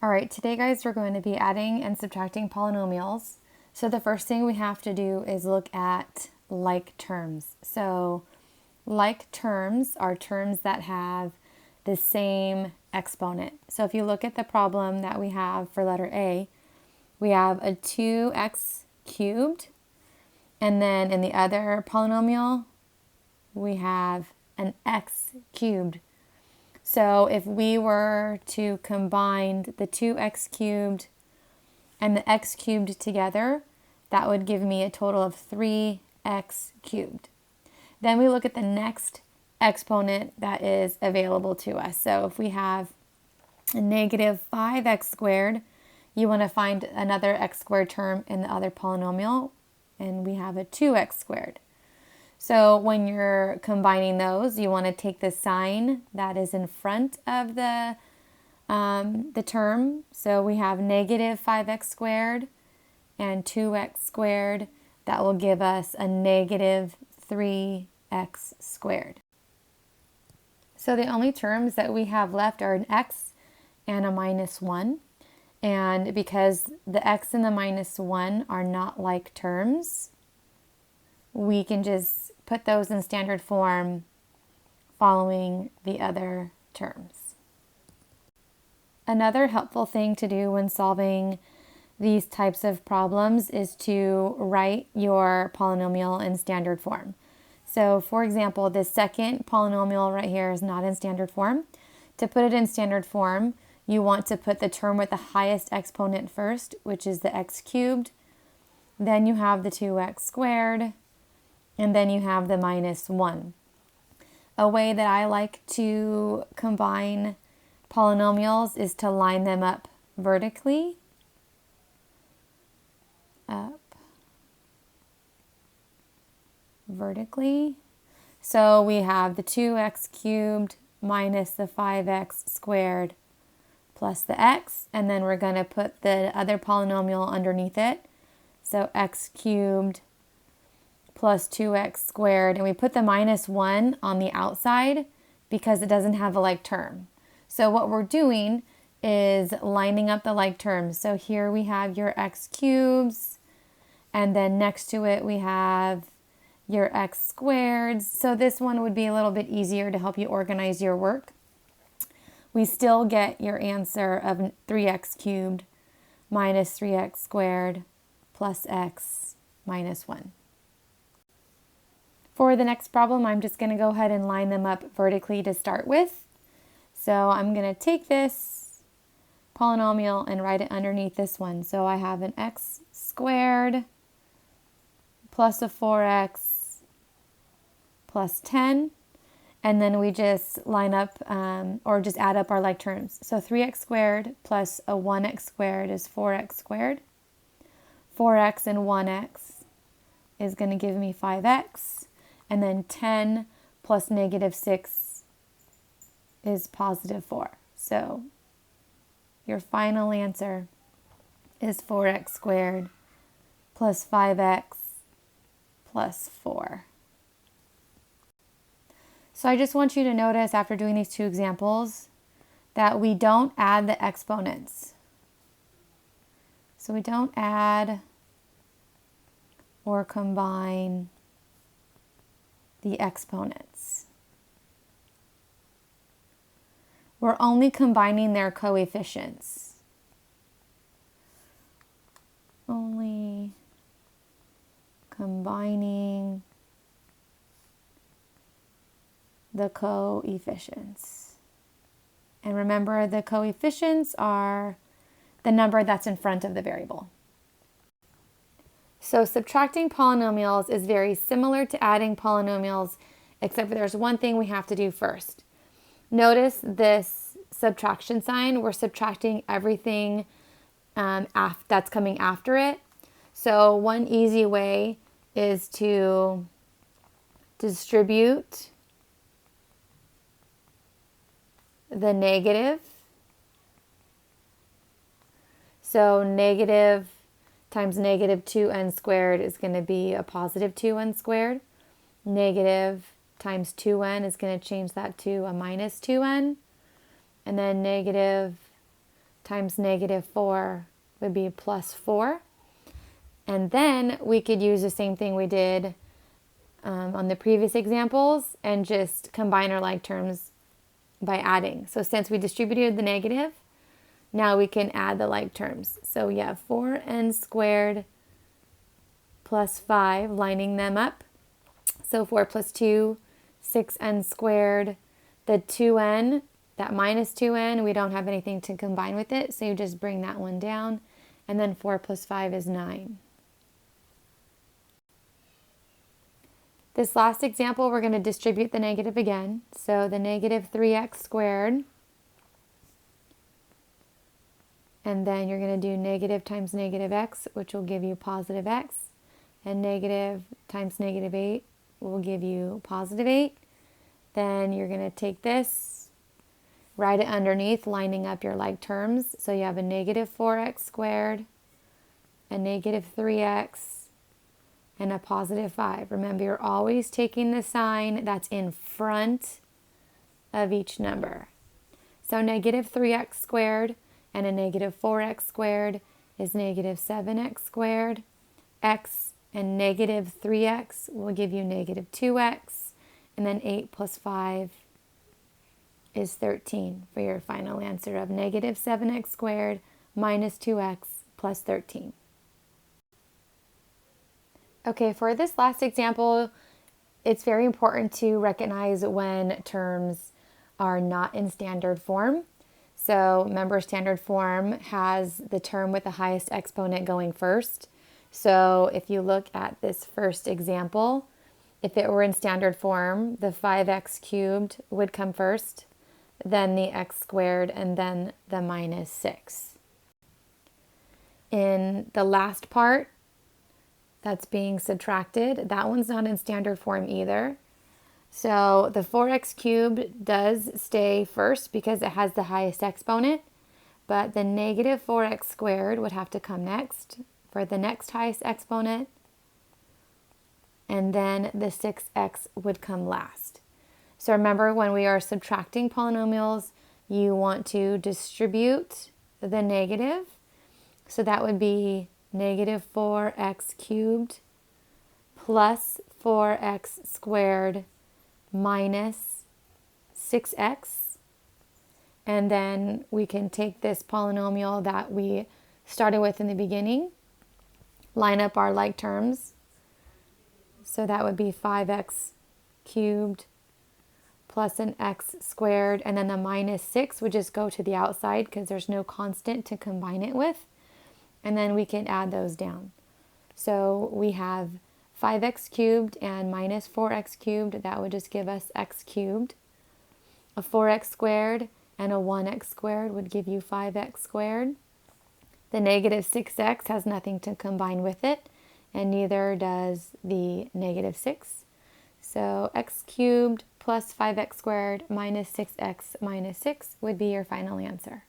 All right, today guys, we're going to be adding and subtracting polynomials. So the first thing we have to do is look at like terms. So like terms are terms that have the same exponent. So if you look at the problem that we have for letter A, we have a 2x cubed, and then in the other polynomial, we have an x cubed. So if we were to combine the 2x cubed and the x cubed together, that would give me a total of 3x cubed. Then we look at the next exponent that is available to us. So if we have a negative 5x squared, you want to find another x squared term in the other polynomial, and we have a 2x squared. So when you're combining those, you want to take the sign that is in front of the term. So we have negative 5x squared and 2x squared. That will give us a negative 3x squared. So the only terms that we have left are an x and a minus 1. And because the x and the minus 1 are not like terms, we can just put those in standard form following the other terms. Another helpful thing to do when solving these types of problems is to write your polynomial in standard form. So for example, this second polynomial right here is not in standard form. To put it in standard form, you want to put the term with the highest exponent first, which is the x cubed. Then you have the 2x squared, and then you have the minus 1. A way that I like to combine polynomials is to line them up vertically. So we have the 2x cubed minus the 5x squared plus the x, and then we're going to put the other polynomial underneath it. So x cubed plus 2x squared, and we put the minus 1 on the outside because it doesn't have a like term. So what we're doing is lining up the like terms. So here we have your x cubes, and then next to it we have your x squareds. So this one would be a little bit easier to help you organize your work. We still get your answer of 3x cubed minus 3x squared plus x minus 1. For the next problem, I'm just going to go ahead and line them up vertically to start with. So I'm going to take this polynomial and write it underneath this one. So I have an x squared plus a 4x plus 10. And then we just line up or just add up our like terms. So 3x squared plus a 1x squared is 4x squared. 4x and 1x is going to give me 5x. And then 10 plus negative 6 is positive 4. So your final answer is 4x squared plus 5x plus 4. So I just want you to notice after doing these two examples that we don't add the exponents. So we don't add or combine the exponents. We're only combining their coefficients. Only combining the coefficients. And remember, the coefficients are the number that's in front of the variable. So subtracting polynomials is very similar to adding polynomials, except for there's one thing we have to do first. Notice this subtraction sign. We're subtracting everything that's coming after it. So one easy way is to distribute the negative. So negative times negative 2n squared is going to be a positive 2n squared. Negative times 2n is going to change that to a minus 2n. And then negative times negative 4 would be plus 4. And then we could use the same thing we did on the previous examples and just combine our like terms by adding. So since we distributed the negative, now we can add the like terms. So we have 4n squared plus 5, lining them up. So 4 plus 2, 6n squared. The 2n, that minus 2n, we don't have anything to combine with it, so you just bring that one down. And then 4 plus 5 is 9. This last example, we're going to distribute the negative again. So the negative 3x squared. And then you're going to do negative times negative x, which will give you positive x. And negative times negative 8 will give you positive 8. Then you're going to take this, write it underneath, lining up your like terms. So you have a negative 4x squared, a negative 3x, and a positive 5. Remember, you're always taking the sign that's in front of each number. So negative 3x squared and a negative 4x squared is negative 7x squared. X and negative 3x will give you negative 2x. And then 8 plus 5 is 13 for your final answer of negative 7x squared minus 2x plus 13. Okay, for this last example, it's very important to recognize when terms are not in standard form. So remember, standard form has the term with the highest exponent going first. So if you look at this first example, if it were in standard form, the 5x cubed would come first, then the x squared, and then the minus 6. In the last part that's being subtracted, that one's not in standard form either. So the 4x cubed does stay first because it has the highest exponent, but the negative 4x squared would have to come next for the next highest exponent, and then the 6x would come last. So remember, when we are subtracting polynomials, you want to distribute the negative. So that would be negative 4x cubed plus 4x squared minus 6x. And then we can take this polynomial that we started with in the beginning, line up our like terms. So that would be 5x cubed plus an x squared, and then the minus 6 would just go to the outside because there's no constant to combine it with. And then we can add those down. So we have 5x cubed and minus 4x cubed. That would just give us x cubed. A 4x squared and a 1x squared would give you 5x squared. The negative 6x has nothing to combine with it, and neither does the negative 6. So x cubed plus 5x squared minus 6x minus 6 would be your final answer.